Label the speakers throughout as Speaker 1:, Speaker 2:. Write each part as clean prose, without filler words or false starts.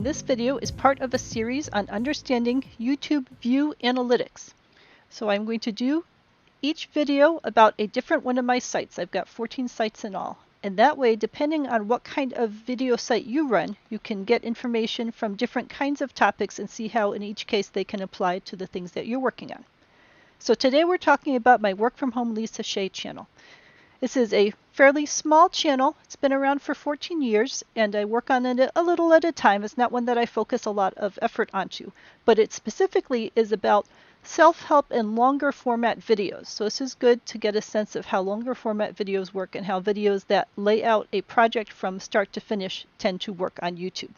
Speaker 1: and this video is part of a series on understanding YouTube view analytics. So I'm going to do each video about a different one of my sites. I've got 14 sites in all. And that way, depending on what kind of video site you run, you can get information from different kinds of topics and see how in each case they can apply to the things that you're working on. So today we're talking about my Work From Home Lisa Shea channel. This is a fairly small channel. It's been around for 14 years, and I work on it a little at a time. It's not one that I focus a lot of effort onto, but it specifically is about self-help and longer format videos. So this is good to get a sense of how longer format videos work and how videos that lay out a project from start to finish tend to work on YouTube.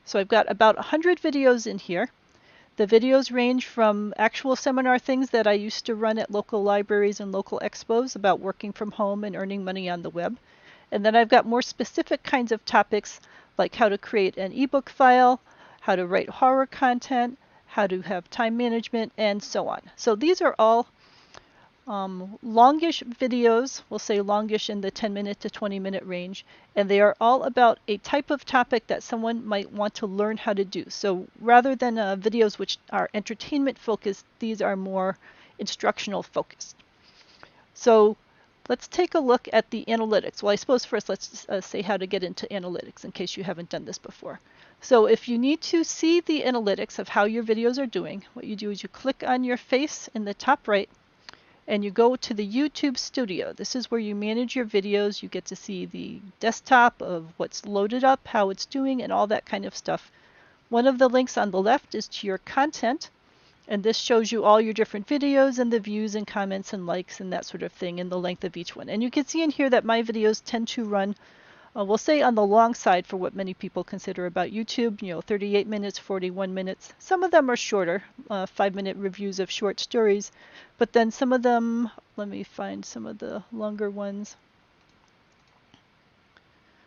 Speaker 1: So I've got about 100 videos in here. The videos range from actual seminar things that I used to run at local libraries and local expos about working from home and earning money on the web. And then I've got more specific kinds of topics like how to create an ebook file, how to write horror content, how to have time management, and so on. So these are all longish videos, we'll say longish in the 10-minute to 20-minute range, and they are all about a type of topic that someone might want to learn how to do. So rather than videos which are entertainment focused, these are more instructional focused. So let's take a look at the analytics. Well, I suppose first let's say how to get into analytics in case you haven't done this before. So if you need to see the analytics of how your videos are doing, what you do is you click on your face in the top right, and you go to the YouTube Studio. This is where you manage your videos. You get to see the desktop of what's loaded up, how it's doing, and all that kind of stuff. One of the links on the left is to your content, and this shows you all your different videos and the views and comments and likes and that sort of thing and the length of each one. And you can see in here that my videos tend to run, we'll say on the long side for what many people consider about YouTube, 38 minutes, 41 minutes. Some of them are shorter, 5-minute reviews of short stories, but then some of them, let me find some of the longer ones.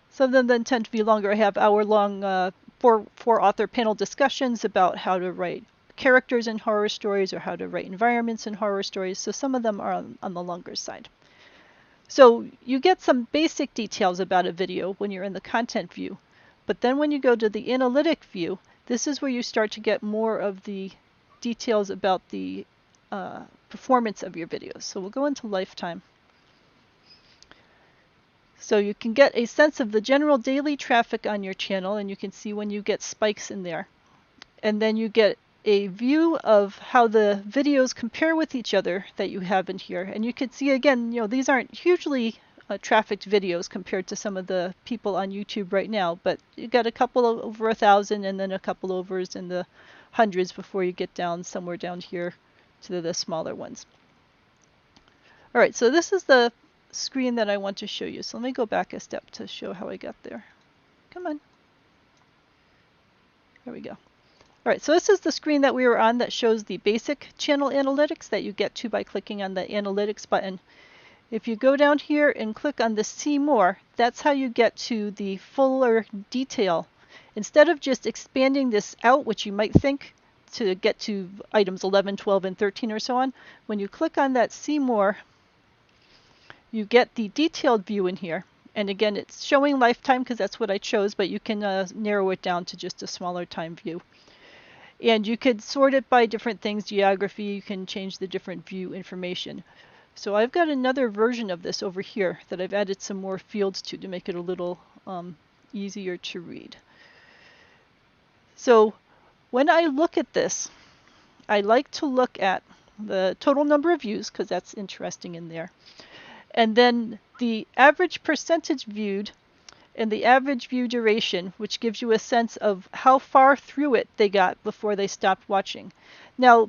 Speaker 1: Some of them then tend to be longer. I have hour-long four author panel discussions about how to write characters in horror stories or how to write environments in horror stories, so some of them are on the longer side. So you get some basic details about a video when you're in the content view, but then when you go to the analytic view, this is where you start to get more of the details about the performance of your videos. So we'll go into lifetime. So you can get a sense of the general daily traffic on your channel, and you can see when you get spikes in there. And then you get a view of how the videos compare with each other that you have in here. And you can see again, these aren't hugely trafficked videos compared to some of the people on YouTube right now, but you got a couple over 1,000 and then a couple overs in the hundreds before you get down somewhere down here to the smaller ones. All right, so this is the screen that I want to show you. So let me go back a step to show how I got there. Come on. There we go. All right, so this is the screen that we were on that shows the basic channel analytics that you get to by clicking on the analytics button. If you go down here and click on the see more, that's how you get to the fuller detail. Instead of just expanding this out, which you might think to get to items 11, 12, and 13 or so on, when you click on that see more, you get the detailed view in here. And again, it's showing lifetime because that's what I chose, but you can narrow it down to just a smaller time view. And you could sort it by different things, geography, you can change the different view information. So I've got another version of this over here that I've added some more fields to make it a little easier to read. So when I look at this, I like to look at the total number of views because that's interesting in there. And then the average percentage viewed and the average view duration, which gives you a sense of how far through it they got before they stopped watching. Now,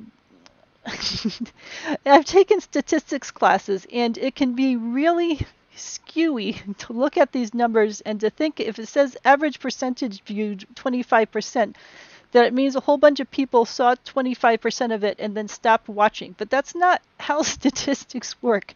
Speaker 1: I've taken statistics classes, and it can be really skewy to look at these numbers and to think if it says average percentage viewed 25%, that it means a whole bunch of people saw 25% of it and then stopped watching. But that's not how statistics work.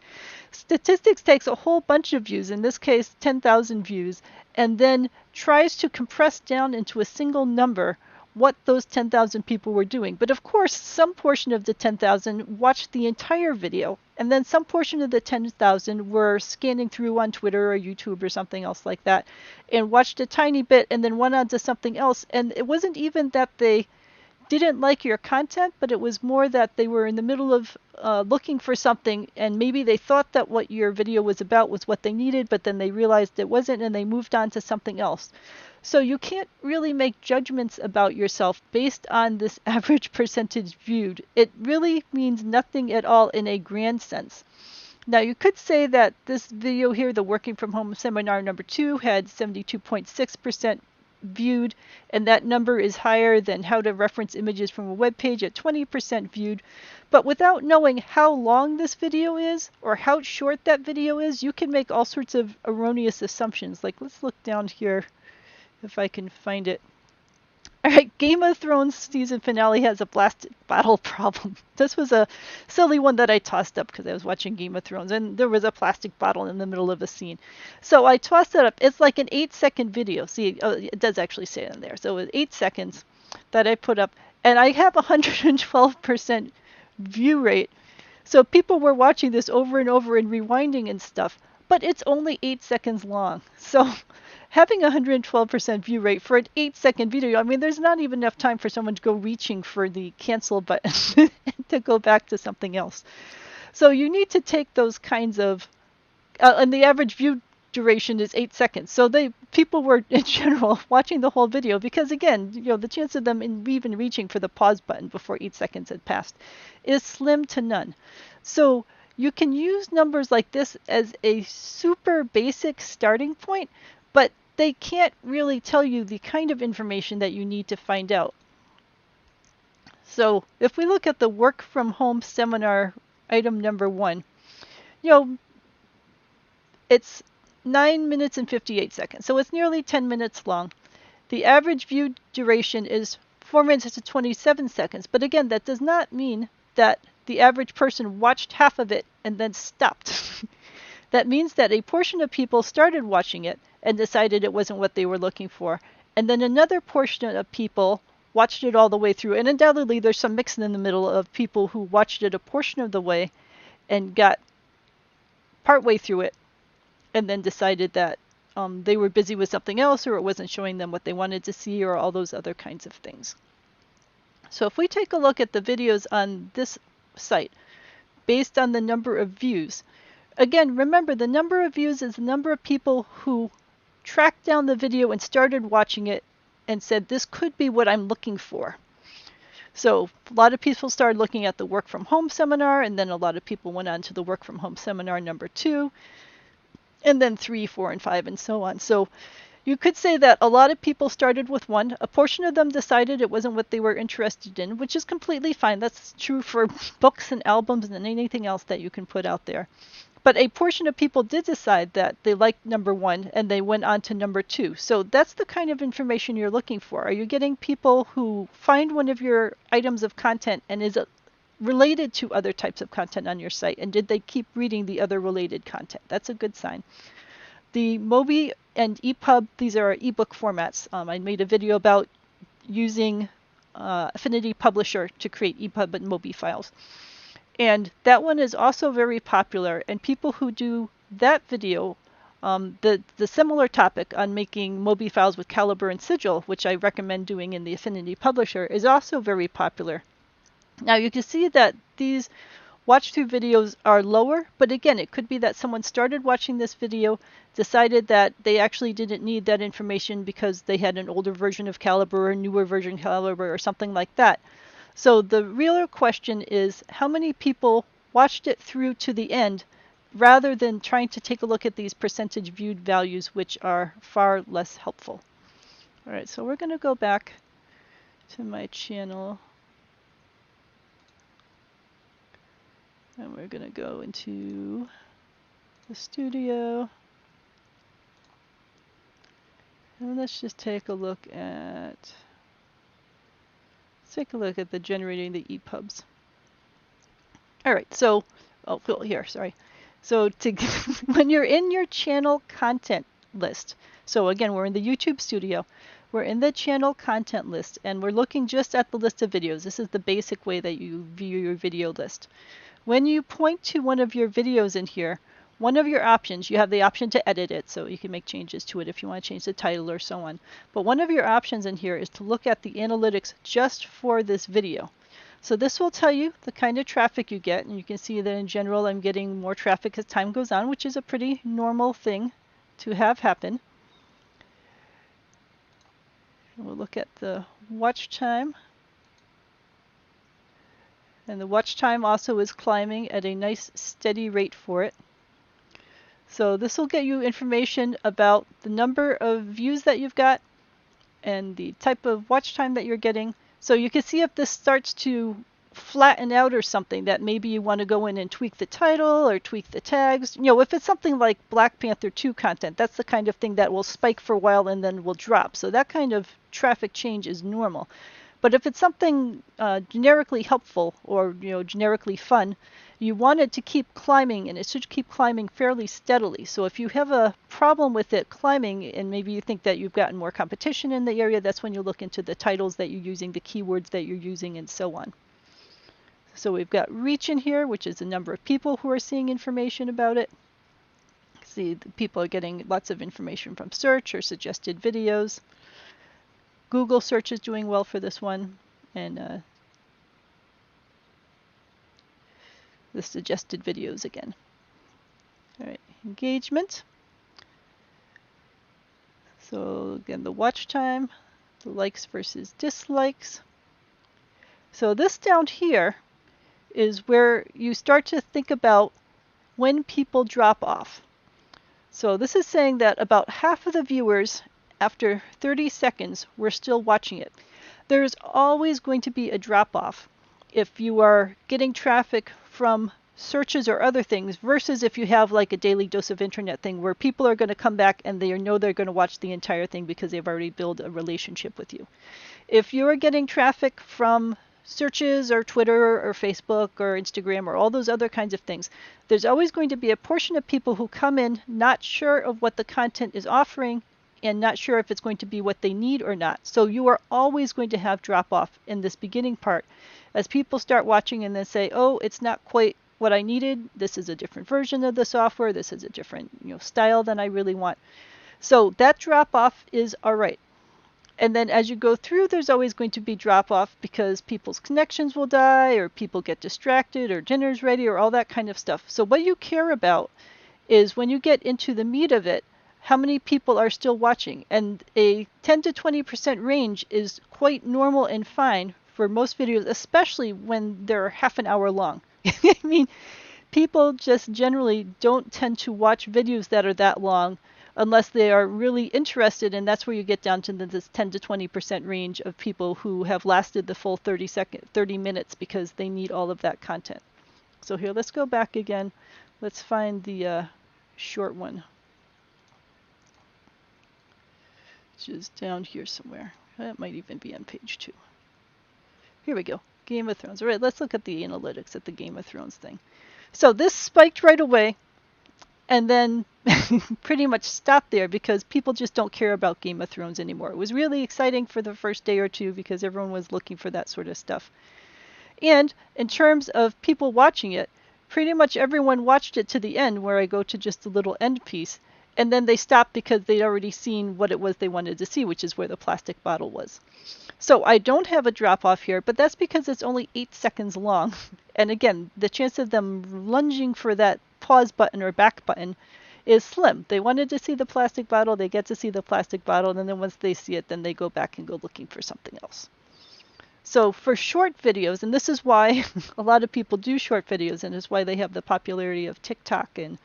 Speaker 1: Statistics takes a whole bunch of views, in this case 10,000 views, and then tries to compress down into a single number what those 10,000 people were doing. But of course, some portion of the 10,000 watched the entire video, and then some portion of the 10,000 were scanning through on Twitter or YouTube or something else like that and watched a tiny bit and then went on to something else. And it wasn't even that they didn't like your content, but it was more that they were in the middle of looking for something, and maybe they thought that what your video was about was what they needed, but then they realized it wasn't and they moved on to something else. So you can't really make judgments about yourself based on this average percentage viewed. It really means nothing at all in a grand sense. Now you could say that this video here, the working from home seminar number 2, had 72.6% viewed, and that number is higher than how to reference images from a web page at 20% viewed. But without knowing how long this video is or how short that video is, you can make all sorts of erroneous assumptions. Like, let's look down here if I can find it. All right, Game of Thrones season finale has a plastic bottle problem. This was a silly one that I tossed up because I was watching Game of Thrones, and there was a plastic bottle in the middle of a scene. So I tossed it up. It's like an 8-second video. See, it does actually say it in there. So it was 8 seconds that I put up, and I have 112% view rate. So people were watching this over and over and rewinding and stuff, but it's only 8 seconds long. So having 112% view rate for an 8-second video, I mean, there's not even enough time for someone to go reaching for the cancel button to go back to something else. So you need to take those kinds of, and the average view duration is 8 seconds. So people were in general watching the whole video because, again, the chance of them even reaching for the pause button before 8 seconds had passed is slim to none. So you can use numbers like this as a super basic starting point, but they can't really tell you the kind of information that you need to find out. So if we look at the work from home seminar item number 1, it's 9 minutes and 58 seconds. So it's nearly 10 minutes long. The average view duration is 4 minutes and 27 seconds. But again, that does not mean that the average person watched half of it and then stopped. That means that a portion of people started watching it and decided it wasn't what they were looking for. And then another portion of people watched it all the way through. And undoubtedly, there's some mixing in the middle of people who watched it a portion of the way and got partway through it and then decided that they were busy with something else, or it wasn't showing them what they wanted to see, or all those other kinds of things. So if we take a look at the videos on this site based on the number of views, again, remember, the number of views is the number of people who tracked down the video and started watching it and said, this could be what I'm looking for. So a lot of people started looking at the work from home seminar, and then a lot of people went on to the work from home seminar number 2, and then 3, 4, and 5, and so on. So you could say that a lot of people started with one. A portion of them decided it wasn't what they were interested in, which is completely fine. That's true for books and albums and anything else that you can put out there. But a portion of people did decide that they liked number 1 and they went on to number 2. So that's the kind of information you're looking for. Are you getting people who find one of your items of content and is it related to other types of content on your site? And did they keep reading the other related content? That's a good sign. The Mobi and EPUB, these are ebook formats. I made a video about using Affinity Publisher to create EPUB and Mobi files. And that one is also very popular. And people who do that video, the similar topic on making Mobi files with Calibre and Sigil, which I recommend doing in the Affinity Publisher, is also very popular. Now you can see that these watch-through videos are lower, but again, it could be that someone started watching this video, decided that they actually didn't need that information because they had an older version of Calibre or a newer version of Calibre or something like that. So the real question is how many people watched it through to the end rather than trying to take a look at these percentage viewed values, which are far less helpful. All right, so we're going to go back to my channel. And we're going to go into the studio. And let's just take a look at the generating the EPUBs. All right, so, here, sorry. So when you're in your channel content list, so again, we're in the YouTube studio. We're in the channel content list, and we're looking just at the list of videos. This is the basic way that you view your video list. When you point to one of your videos in here, one of your options, you have the option to edit it, so you can make changes to it if you want to change the title or so on. But one of your options in here is to look at the analytics just for this video. So this will tell you the kind of traffic you get, and you can see that in general I'm getting more traffic as time goes on, which is a pretty normal thing to have happen. And we'll look at the watch time. And the watch time also is climbing at a nice steady rate for it. So this will get you information about the number of views that you've got and the type of watch time that you're getting. So you can see if this starts to flatten out or something, that maybe you want to go in and tweak the title or tweak the tags. You know, if it's something like Black Panther 2 content, that's the kind of thing that will spike for a while and then will drop. So that kind of traffic change is normal. But if it's something generically helpful or generically fun, you want it to keep climbing, and it should keep climbing fairly steadily. So if you have a problem with it climbing, and maybe you think that you've gotten more competition in the area, that's when you look into the titles that you're using, the keywords that you're using, and so on. So we've got reach in here, which is the number of people who are seeing information about it. See, the people are getting lots of information from search or suggested videos. Google search is doing well for this one, and the suggested videos again. All right, engagement. So again, the watch time, the likes versus dislikes. So this down here is where you start to think about when people drop off. So this is saying that about half of the viewers after 30 seconds were still watching it. There's always going to be a drop off if you are getting traffic from searches or other things versus if you have like a daily dose of internet thing where people are going to come back and they know they're going to watch the entire thing because they've already built a relationship with you. If you're getting traffic from searches or Twitter or Facebook or Instagram or all those other kinds of things, there's always going to be a portion of people who come in not sure of what the content is offering and not sure if it's going to be what they need or not. So you are always going to have drop off in this beginning part as people start watching and then say, oh, it's not quite what I needed. This is a different version of the software. This is a different style than I really want. So that drop off is all right. And then as you go through, there's always going to be drop off because people's connections will die or people get distracted or dinner's ready or all that kind of stuff. So what you care about is when you get into the meat of it, how many people are still watching. And a 10 to 20% range is quite normal and fine for most videos, especially when they're half an hour long. I mean, people just generally don't tend to watch videos that are that long unless they are really interested, and that's where you get down to this 10 to 20% range of people who have lasted the full 30 minutes because they need all of that content. So here, let's go back again. Let's find the short one, which is down here somewhere. That might even be on page 2. Here we go. Game of Thrones. All right, let's look at the analytics at the Game of Thrones thing. So this spiked right away and then pretty much stopped there because people just don't care about Game of Thrones anymore. It was really exciting for the first day or two because everyone was looking for that sort of stuff. And in terms of people watching it, pretty much everyone watched it to the end where I go to just a little end piece. And then they stopped because they'd already seen what it was they wanted to see, which is where the plastic bottle was. So I don't have a drop off here, but that's because it's only 8 seconds long. And again, the chance of them lunging for that pause button or back button is slim. They wanted to see the plastic bottle, they get to see the plastic bottle, and then once they see it, then they go back and go looking for something else. So for short videos, and this is why a lot of people do short videos, and is why they have the popularity of TikTok and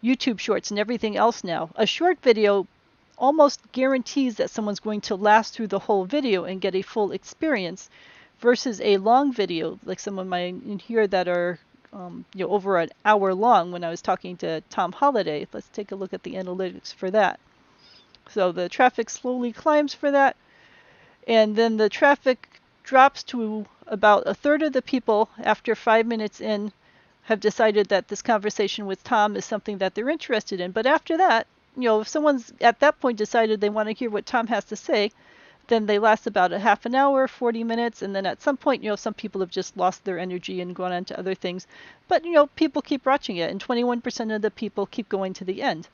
Speaker 1: YouTube Shorts and everything else now. A short video almost guarantees that someone's going to last through the whole video and get a full experience versus a long video, like some of mine in here that are over an hour long when I was talking to Tom Holliday. Let's take a look at the analytics for that. So the traffic slowly climbs for that, and then the traffic drops to about a third of the people after 5 minutes in have decided that this conversation with Tom is something that they're interested in. But after that, if someone's at that point decided they want to hear what Tom has to say, Then they last about a half an hour, 40 minutes, and then at some point, some people have just lost their energy and gone on to other things. But, people keep watching it, and 21% of the people keep going to the end.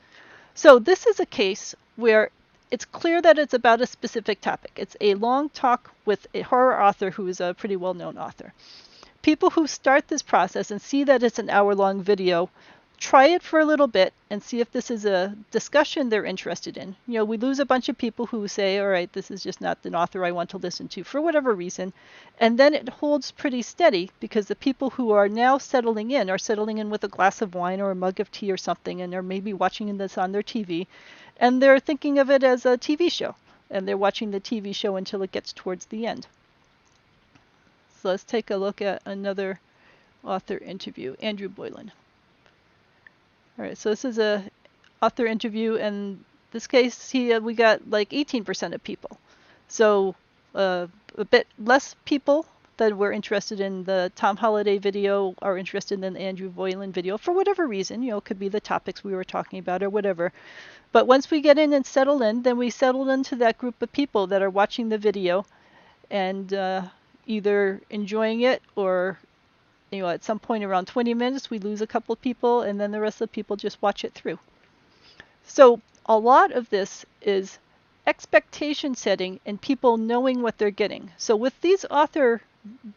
Speaker 1: So this is a case where it's clear that it's about a specific topic. It's a long talk with a horror author who is a pretty well-known author. People who start this process and see that it's an hour-long video, try it for a little bit and see if this is a discussion they're interested in. We lose a bunch of people who say, all right, this is just not an author I want to listen to for whatever reason. And then it holds pretty steady because the people who are now settling in are settling in with a glass of wine or a mug of tea or something, and they're maybe watching this on their TV. And they're thinking of it as a TV show. And they're watching the TV show until it gets towards the end. So let's take a look at another author interview, Andrew Boylan. All right, so this is a author interview, and this case we got like 18% of people. So a bit less people that were interested in the Tom Holliday video are interested in the Andrew Boylan video for whatever reason. It could be the topics we were talking about or whatever. But once we get in and settle in, then we settle into that group of people that are watching the video and either enjoying it or at some point around 20 minutes, we lose a couple of people, and then the rest of the people just watch it through. So a lot of this is expectation setting and people knowing what they're getting. So with these author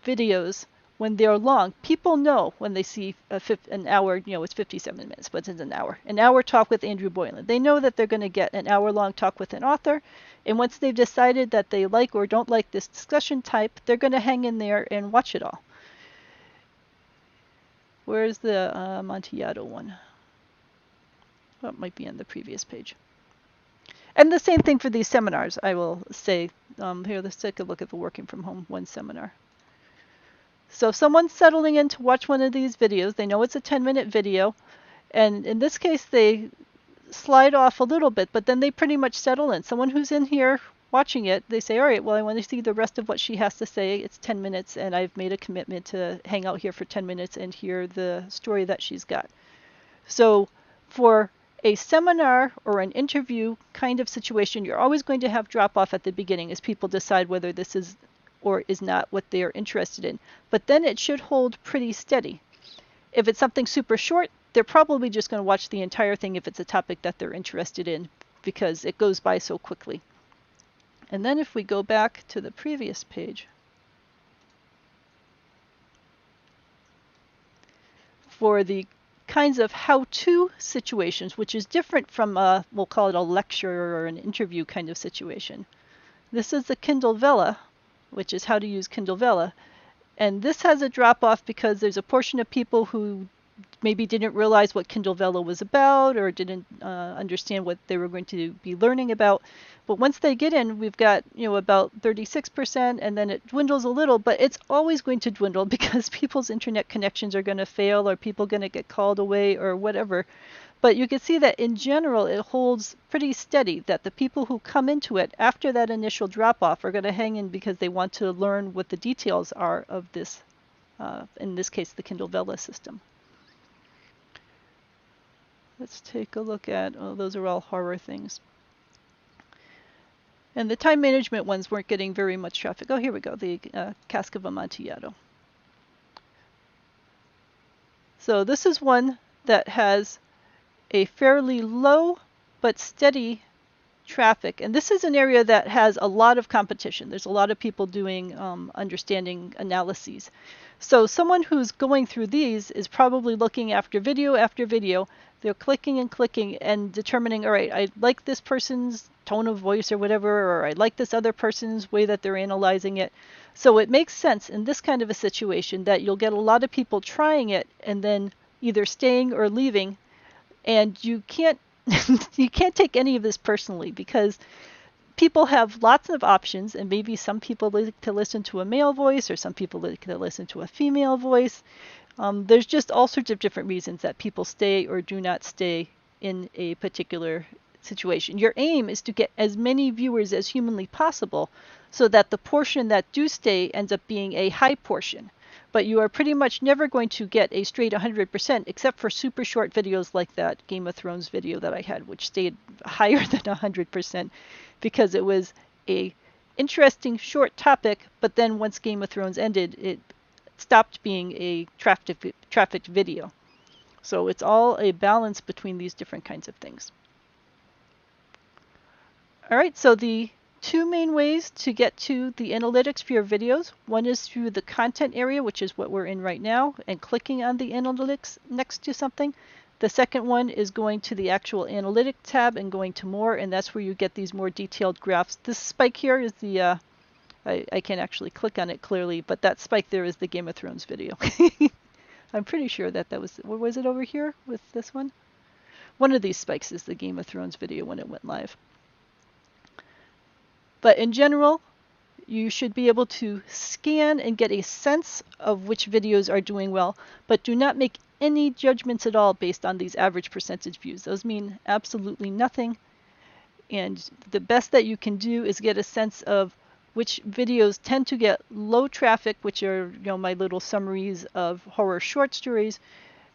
Speaker 1: videos, when they're long, people know when they see an hour, it's 57 minutes, but it's an hour talk with Andrew Boylan. They know that they're going to get an hour-long talk with an author, and once they've decided that they like or don't like this discussion type, they're going to hang in there and watch it all. Where's the Amontillado one? Well, it might be on the previous page. And the same thing for these seminars, I will say. Here, let's take a look at the Working from Home 1 seminar. So if someone's settling in to watch one of these videos, they know it's a 10-minute video. And in this case, they slide off a little bit, but then they pretty much settle in. Someone who's in here watching it, they say, all right, well, I want to see the rest of what she has to say. It's 10 minutes, and I've made a commitment to hang out here for 10 minutes and hear the story that she's got. So for a seminar or an interview kind of situation, you're always going to have drop-off at the beginning as people decide whether this is or is not what they are interested in. But then it should hold pretty steady. If it's something super short, they're probably just going to watch the entire thing if it's a topic that they're interested in because it goes by so quickly. And then if we go back to the previous page, for the kinds of how-to situations, which is different from we'll call it a lecture or an interview kind of situation. This is the Kindle Vella, which is how to use Kindle Vella. And this has a drop-off because there's a portion of people who maybe didn't realize what Kindle Vella was about or didn't understand what they were going to be learning about. But once they get in, we've got about 36%, and then it dwindles a little, but it's always going to dwindle because people's internet connections are going to fail or people are going to get called away or whatever. But you can see that in general, it holds pretty steady, that the people who come into it after that initial drop-off are going to hang in because they want to learn what the details are of this, in this case, the Kindle Vella system. Let's take a look at, those are all horror things. And the time management ones weren't getting very much traffic. Oh, here we go, the Cask of Amontillado. So this is one that has a fairly low but steady traffic. And this is an area that has a lot of competition. There's a lot of people doing understanding analyses. So someone who's going through these is probably looking after video. They're clicking and clicking and determining, all right, I like this person's tone of voice or whatever, or I like this other person's way that they're analyzing it. So it makes sense in this kind of a situation that you'll get a lot of people trying it and then either staying or leaving. And you can't you can't take any of this personally because people have lots of options, and maybe some people like to listen to a male voice or some people like to listen to a female voice. There's just all sorts of different reasons that people stay or do not stay in a particular situation. Your aim is to get as many viewers as humanly possible so that the portion that do stay ends up being a high portion. But you are pretty much never going to get a straight 100% except for super short videos like that Game of Thrones video that I had, which stayed higher than 100% because it was a interesting short topic, but then once Game of Thrones ended, it stopped being a trafficked video. So it's all a balance between these different kinds of things. All right, so the two main ways to get to the analytics for your videos. One is through the content area, which is what we're in right now, and clicking on the analytics next to something. The second one is going to the actual analytic tab and going to more, and that's where you get these more detailed graphs. This spike here is the, I can't actually click on it clearly, but that spike there is the Game of Thrones video. I'm pretty sure that was, what was it over here with this one? One of these spikes is the Game of Thrones video when it went live. But in general, you should be able to scan and get a sense of which videos are doing well, but do not make any judgments at all based on these average percentage views. Those mean absolutely nothing. And the best that you can do is get a sense of which videos tend to get low traffic, which are, my little summaries of horror short stories,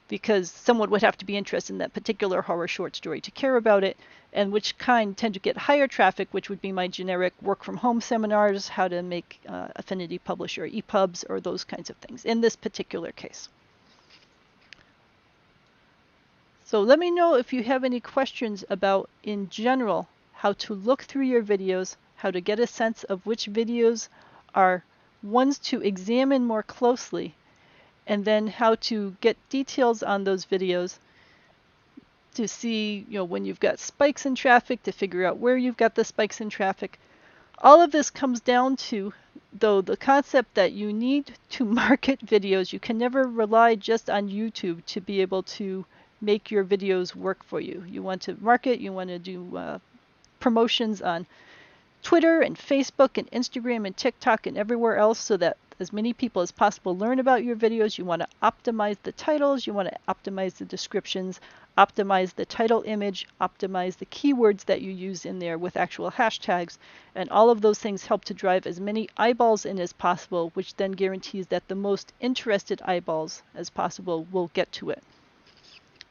Speaker 1: because someone would have to be interested in that particular horror short story to care about it, and which kind tend to get higher traffic, which would be my generic work from home seminars, how to make Affinity Publisher EPUBs, or those kinds of things in this particular case. So let me know if you have any questions about, in general, how to look through your videos, how to get a sense of which videos are ones to examine more closely, and then how to get details on those videos to see, when you've got spikes in traffic, to figure out where you've got the spikes in traffic. All of this comes down to, though, the concept that you need to market videos. You can never rely just on YouTube to be able to make your videos work for you. You want to market, you want to do promotions on Twitter and Facebook and Instagram and TikTok and everywhere else so that as many people as possible learn about your videos. You want to optimize the titles, you want to optimize the descriptions, optimize the title image, optimize the keywords that you use in there with actual hashtags, and all of those things help to drive as many eyeballs in as possible, which then guarantees that the most interested eyeballs as possible will get to it.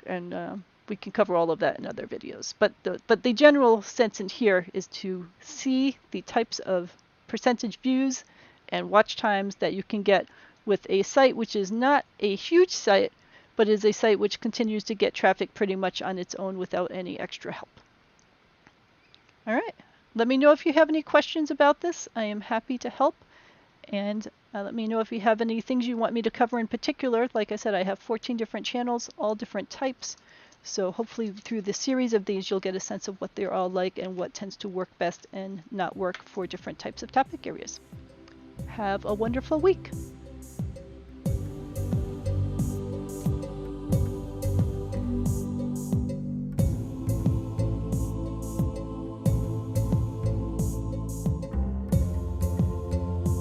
Speaker 1: And we can cover all of that in other videos. But the general sense in here is to see the types of percentage views and watch times that you can get with a site which is not a huge site, but is a site which continues to get traffic pretty much on its own without any extra help. All right, let me know if you have any questions about this. I am happy to help. And let me know if you have any things you want me to cover in particular. Like I said, I have 14 different channels, all different types. So hopefully through the series of these, you'll get a sense of what they're all like and what tends to work best and not work for different types of topic areas. Have a wonderful week.